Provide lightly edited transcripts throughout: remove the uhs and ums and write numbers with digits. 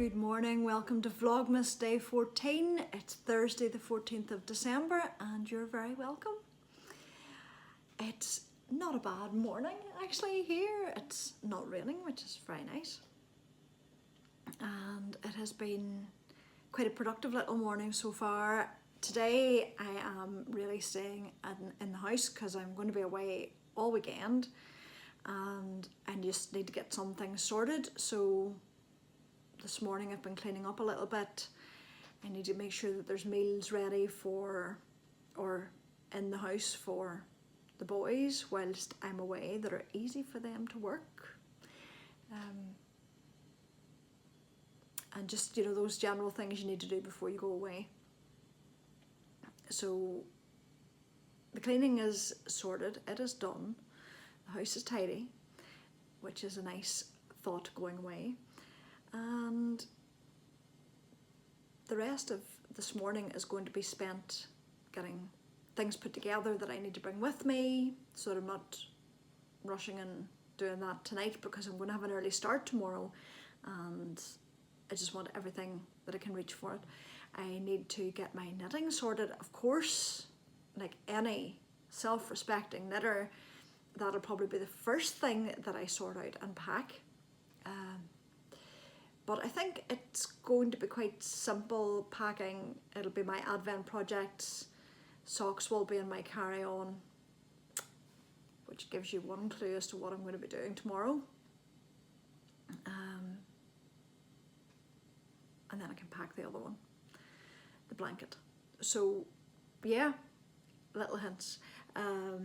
Good morning, welcome to Vlogmas Day 14. It's Thursday the 14th of December and you're very welcome. It's not a bad morning actually here. It's not raining, which is very nice. And it has been quite a productive little morning so far. Today I am really staying in the house because I'm going to be away all weekend and I just need to get some things sorted. So this morning I've been cleaning up a little bit. I need to make sure that there's meals ready for, or in the house for the boys whilst I'm away, that are easy for them to work. And just, you know, those general things you need to do before you go away. So the cleaning is sorted, it is done. The house is tidy, which is a nice thought going away. And the rest of this morning is going to be spent getting things put together that I need to bring with me, so that I'm not rushing and doing that tonight because I'm going to have an early start tomorrow and I just want everything that I can reach for it. I need to get my knitting sorted, of course, like any self-respecting knitter. That'll probably be the first thing that I sort out and pack. But I think it's going to be quite simple packing. It'll be my advent projects. Socks will be in my carry-on, which gives you one clue as to what I'm going to be doing tomorrow. And then I can pack the other one, the blanket. So yeah, little hints. So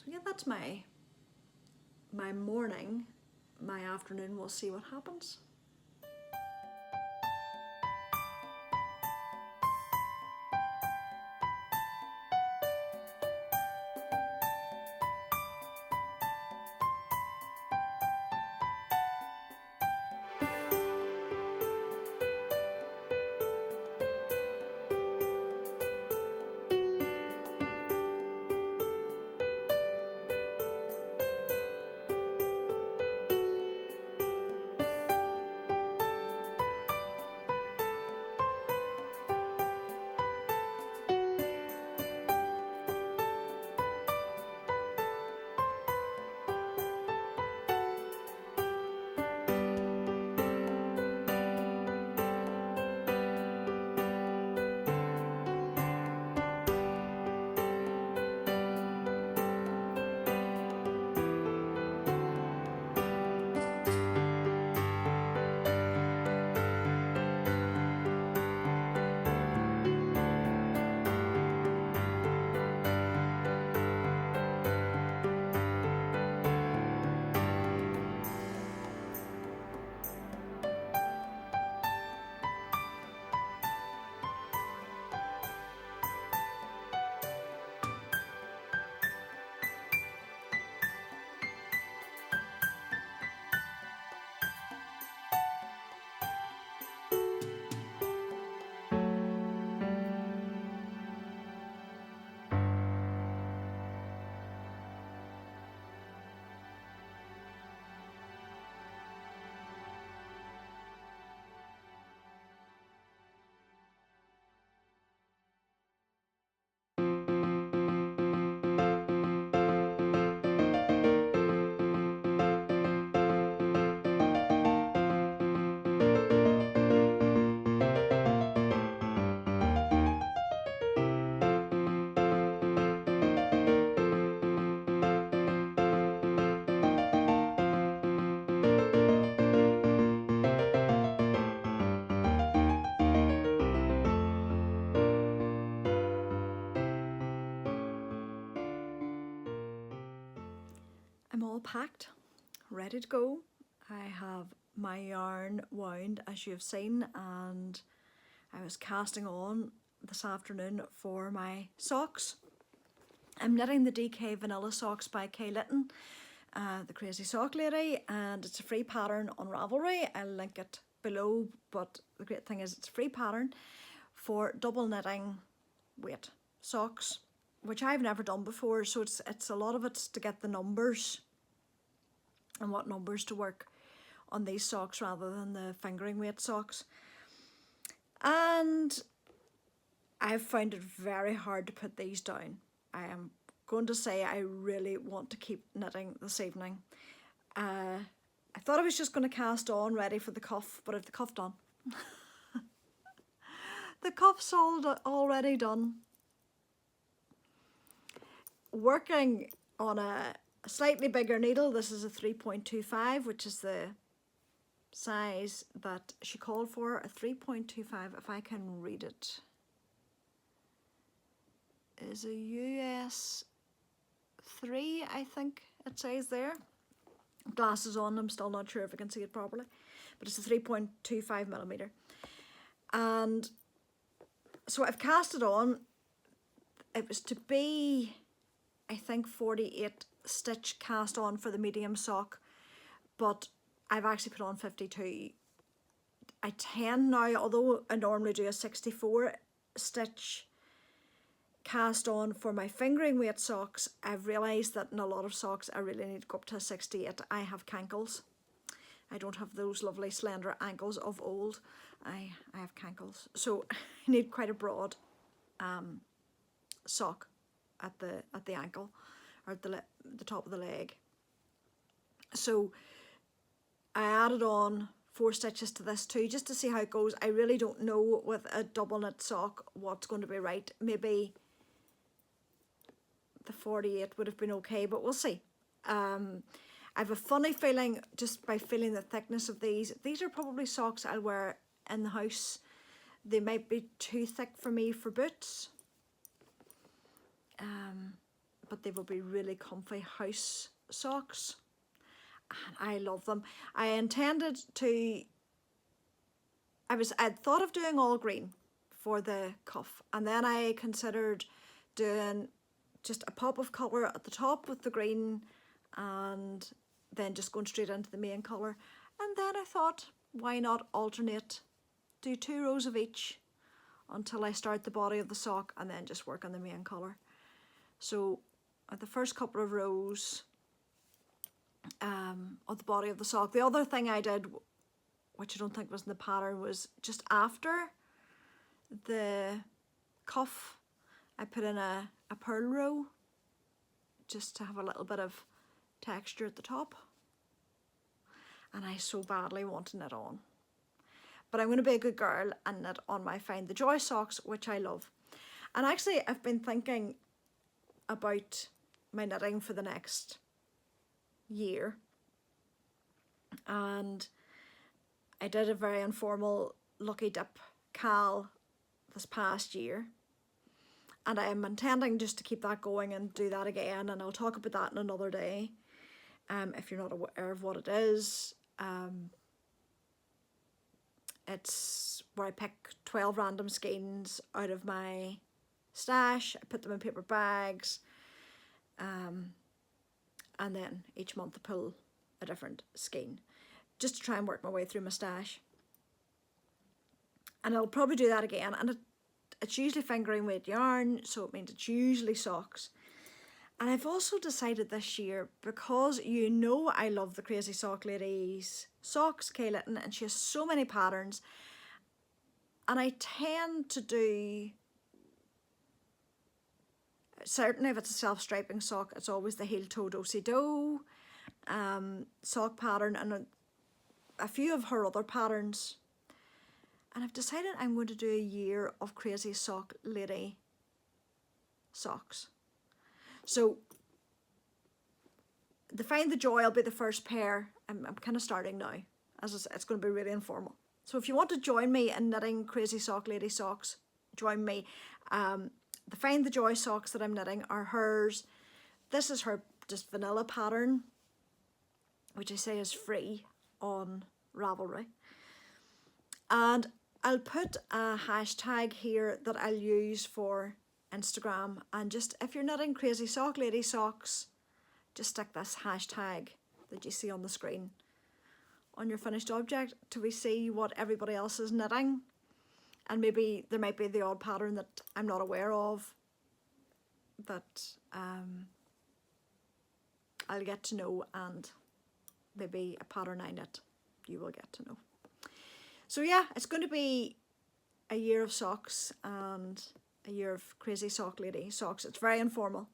yeah, that's my morning. My afternoon, we'll see what happens. I'm all packed, ready to go. I have my yarn wound, as you have seen, and I was casting on this afternoon for my socks. I'm knitting the DK Vanilla Socks by Kay Litton, the crazy sock lady, and it's a free pattern on Ravelry. I'll link it below, but the great thing is it's a free pattern for double knitting weight socks, which I've never done before, so it's a lot of it's to get the numbers and what numbers to work on these socks rather than the fingering weight socks. And I've found it very hard to put these down. I am going to say I really want to keep knitting this evening. I thought I was just going to cast on ready for the cuff, but I've the cuff done. The cuff's already done. Working on a slightly bigger needle. This is a 3.25, which is the size that she called for, a 3.25, if I can read it, is a US 3, I think it says there. Glasses on, I'm still not sure if I can see it properly, but it's a 3.25 millimeter. And so I've cast it on. It was to be, I think, 48 stitch cast on for the medium sock, but I've actually put on 52. I tend now, although I normally do a 64 stitch cast on for my fingering weight socks, I've realised that in a lot of socks I really need to go up to a 68. I have cankles. I don't have those lovely slender ankles of old. I have cankles. So I need quite a broad sock at the ankle, or at the top of the leg. So I added on 4 stitches to this too, just to see how it goes. I really don't know with a double knit sock what's going to be right. Maybe the 48 would have been okay, but we'll see. I have a funny feeling, just by feeling the thickness of these are probably socks I'll wear in the house. They might be too thick for me for boots, but they will be really comfy house socks, and I love them. I'd thought of doing all green for the cuff, and then I considered doing just a pop of colour at the top with the green, and then just going straight into the main colour. And then I thought, why not alternate, do 2 rows of each until I start the body of the sock, and then just work on the main colour. So at the first couple of rows of the body of the sock, the other thing I did, which I don't think was in the pattern, was just after the cuff I put in a purl row, just to have a little bit of texture at the top. And I so badly want to knit on, but I'm going to be a good girl and knit on my Find the Joy socks, which I love. And actually I've been thinking about my knitting for the next year, and I did a very informal Lucky Dip KAL this past year, and I am intending just to keep that going and do that again, and I'll talk about that in another day. If you're not aware of what it is, it's where I pick 12 random skeins out of my stash. I put them in paper bags, and then each month I pull a different skein, just to try and work my way through my stash. And I'll probably do that again, and it's usually fingering weight yarn, so it means it's usually socks. And I've also decided this year, because you know I love the Crazy Sock Lady's socks, Kay Litton, and she has so many patterns, and I tend to do, certainly if it's a self-striping sock, it's always the heel toe do-si-do sock pattern, and a few of her other patterns. And I've decided I'm going to do a year of Crazy Sock Lady socks. So the Find the Joy will be the first pair. I'm kind of starting now, as I said, it's going to be really informal. So if you want to join me in knitting Crazy Sock Lady socks, join me. The Find the Joy socks that I'm knitting are hers. This is her just vanilla pattern, which I say is free on Ravelry. And I'll put a hashtag here that I'll use for Instagram, and just if you're knitting Crazy Sock Lady socks, just stick this hashtag that you see on the screen on your finished object till we see what everybody else is knitting, and maybe there might be the odd pattern that I'm not aware of that I'll get to know, and maybe a pattern I knit you will get to know. So yeah, it's going to be a year of socks and a year of crazy sock lady socks. It's very informal.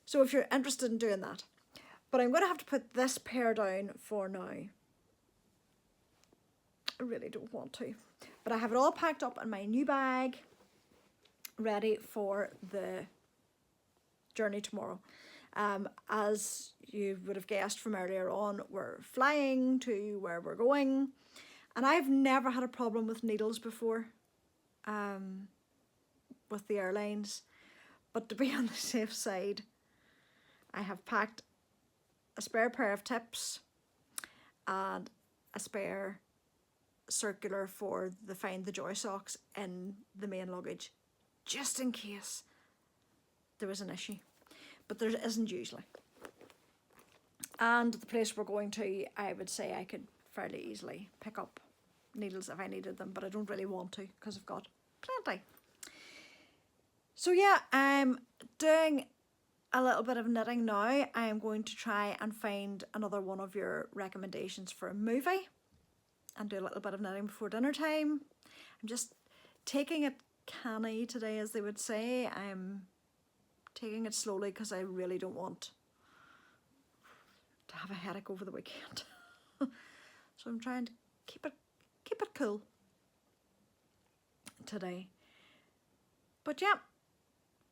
So if you're interested in doing that. But I'm going to have to put this pair down for now. I really don't want to. But I have it all packed up in my new bag, ready for the journey tomorrow. As you would have guessed from earlier on, we're flying to where we're going. And I've never had a problem with needles before, with the airlines. But to be on the safe side, I have packed a spare pair of tips and a spare circular for the Find the Joy socks in the main luggage, just in case there was an issue. But there isn't usually. And the place we're going to, I would say I could fairly easily pick up needles if I needed them, but I don't really want to because I've got plenty. So yeah, I'm doing a little bit of knitting now. I am going to try and find another one of your recommendations for a movie and do a little bit of knitting before dinner time. I'm just taking it canny today, as they would say. I'm taking it slowly because I really don't want to have a headache over the weekend. So I'm trying to keep it cool today. But yeah,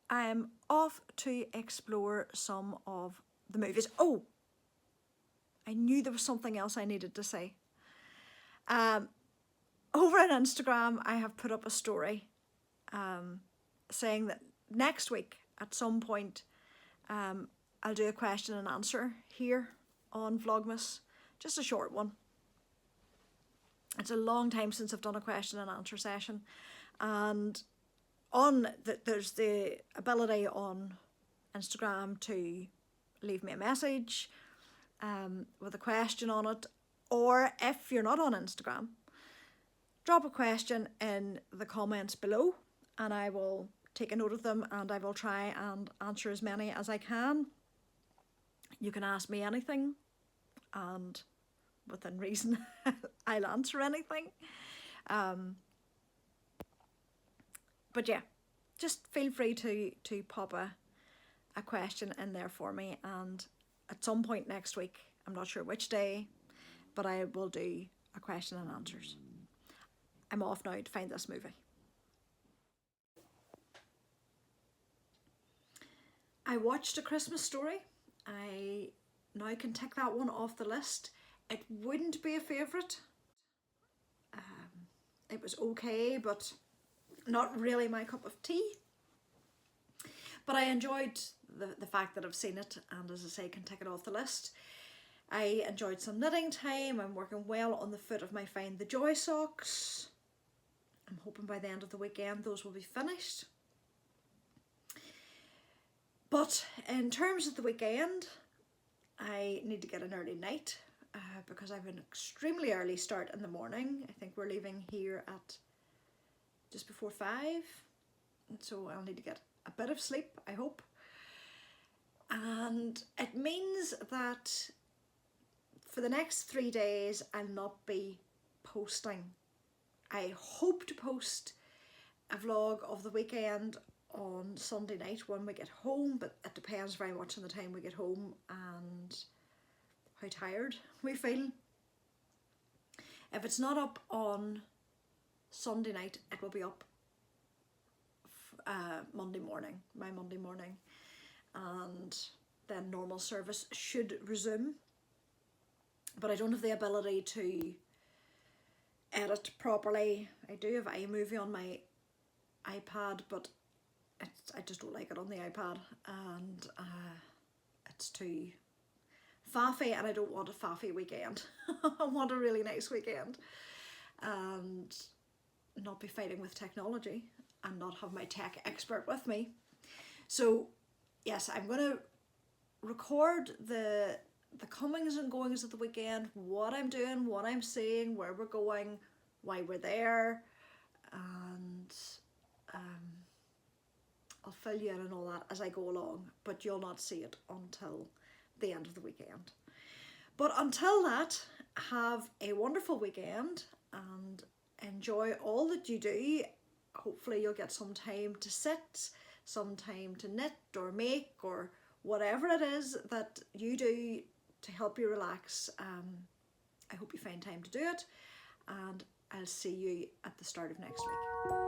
I'm off to explore some of the movies. Oh, I knew there was something else I needed to say. Over on Instagram, I have put up a story saying that next week at some point I'll do a question and answer here on Vlogmas, just a short one. It's a long time since I've done a question and answer session, and there's the ability on Instagram to leave me a message with a question on it, or if you're not on Instagram, drop a question in the comments below and I will take a note of them and I will try and answer as many as I can. You can ask me anything and within reason I'll answer anything. But yeah, just feel free to pop a question in there for me, and at some point next week, I'm not sure which day, but I will do a question and answers. I'm off now to find this movie. I watched A Christmas Story. I now can tick that one off the list. It wouldn't be a favourite. It was okay, but not really my cup of tea. But I enjoyed the fact that I've seen it, and as I say, can tick it off the list. I enjoyed some knitting time. I'm working well on the foot of my Find the Joy socks. I'm hoping by the end of the weekend those will be finished. But in terms of the weekend, I need to get an early night because I have an extremely early start in the morning. I think we're leaving here at just before 5, so I'll need to get a bit of sleep, I hope. And it means that for the next 3 days I'll not be posting. I hope to post a vlog of the weekend on Sunday night when we get home, but it depends very much on the time we get home and how tired we feel. If it's not up on Sunday night, it will be up Monday morning, my Monday morning, and then normal service should resume. But I don't have the ability to edit properly. I do have iMovie on my iPad, but I just don't like it on the iPad, and it's too faffy, and I don't want a faffy weekend. I want a really nice weekend and not be fighting with technology and not have my tech expert with me. So yes, I'm going to record the comings and goings of the weekend, what I'm doing, what I'm seeing, where we're going, why we're there, and I'll fill you in and all that as I go along, but you'll not see it until the end of the weekend. But until that, have a wonderful weekend and enjoy all that you do. Hopefully you'll get some time to sit, some time to knit or make or whatever it is that you do to help you relax. I hope you find time to do it, and I'll see you at the start of next week.